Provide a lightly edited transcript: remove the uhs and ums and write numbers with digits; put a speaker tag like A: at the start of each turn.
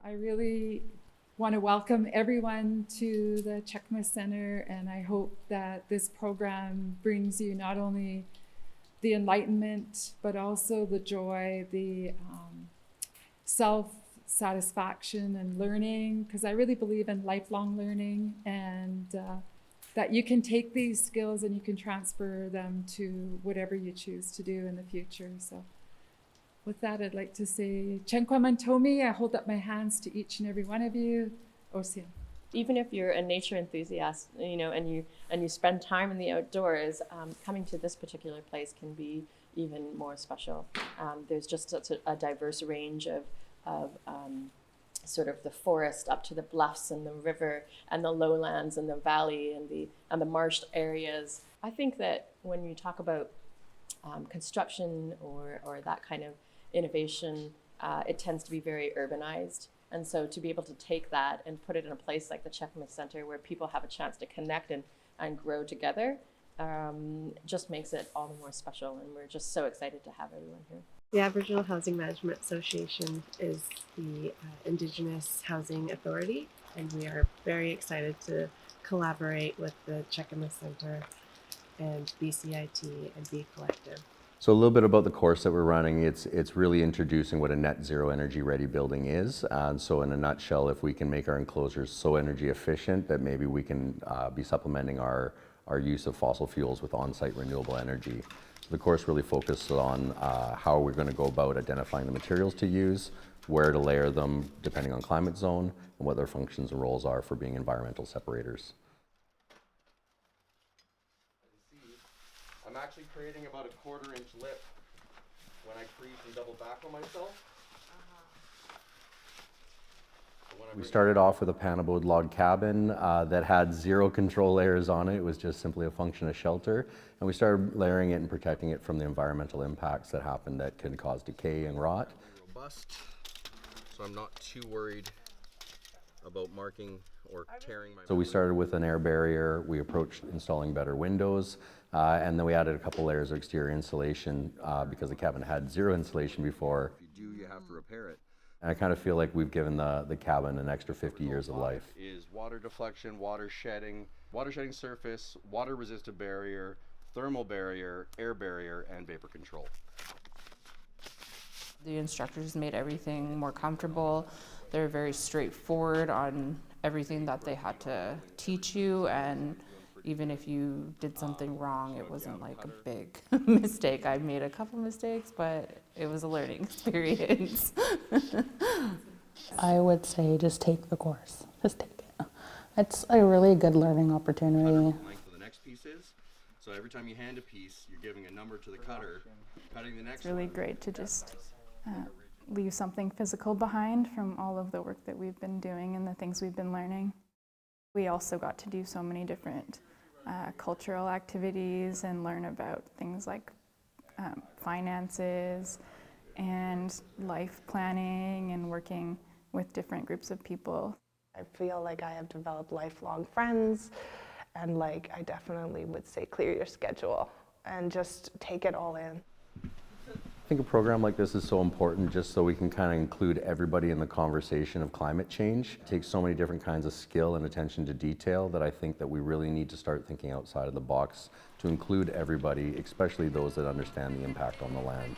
A: I really want to welcome everyone to the Checkma Center, and I hope that this program brings you not only the enlightenment, but also the joy, the self-satisfaction and learning, because I really believe in lifelong learning, and that you can take these skills and you can transfer them to whatever you choose to do in the future. So with that, I'd like to say, Chenkwa Mantomi, I hold up my hands to each and every one of you. Osia.
B: Even if you're a nature enthusiast, and you spend time in the outdoors, coming to this particular place can be even more special. There's just such a diverse range of sort of the forest up to the bluffs and the river and the lowlands and the valley and the marshed areas. I think that when you talk about construction or that kind of innovation, it tends to be very urbanized. And so to be able to take that and put it in a place like the Checkma Center where people have a chance to connect and grow together just makes it all the more special. And we're just so excited to have everyone here.
C: The Aboriginal Housing Management Association is the Indigenous Housing Authority, and we are very excited to collaborate with the Checkma Center and BCIT and B Collective.
D: So a little bit about the course that we're running. It's really introducing what a net zero energy ready building is. And so in a nutshell, if we can make our enclosures so energy efficient that maybe we can be supplementing our use of fossil fuels with on-site renewable energy. So the course really focuses on how we're going to go about identifying the materials to use, where to layer them depending on climate zone, and what their functions and roles are for being environmental separators.
E: I'm actually creating about a 1/4 inch lip when I crease and double back on myself.
D: We started off with a panelboard log cabin that had 0 control layers on it. It was just simply a function of shelter. And we started layering it and protecting it from the environmental impacts that happen that can cause decay and rot.
E: Robust, so I'm not too worried about marking or tearing my...
D: So we started with an air barrier. We approached installing better windows. And then we added a couple layers of exterior insulation because the cabin had 0 insulation before.
E: If you do, you have to repair it.
D: And I kind of feel like we've given the cabin an extra 50 years of life.
E: Is water deflection, water shedding surface, water resistant barrier, thermal barrier, air barrier, and vapor control.
F: The instructors made everything more comfortable. They're very straightforward on everything that they had to teach you, and even if you did something wrong, it wasn't like a big mistake. I made a couple mistakes, but it was a learning experience.
G: I would say just take the course. Just take it. It's a really good learning opportunity.
E: Length of the next piece is. So every time you hand a piece, you're giving a number to the cutter, cutting the next
H: It's really great to just leave something physical behind from all of the work that we've been doing and the things we've been learning. We also got to do so many different cultural activities and learn about things like finances and life planning and working with different groups of people.
I: I feel like I have developed lifelong friends, and like I definitely would say clear your schedule and just take it all in.
D: I think a program like this is so important just so we can kind of include everybody in the conversation of climate change. It takes so many different kinds of skill and attention to detail that I think that we really need to start thinking outside of the box to include everybody, especially those that understand the impact on the land.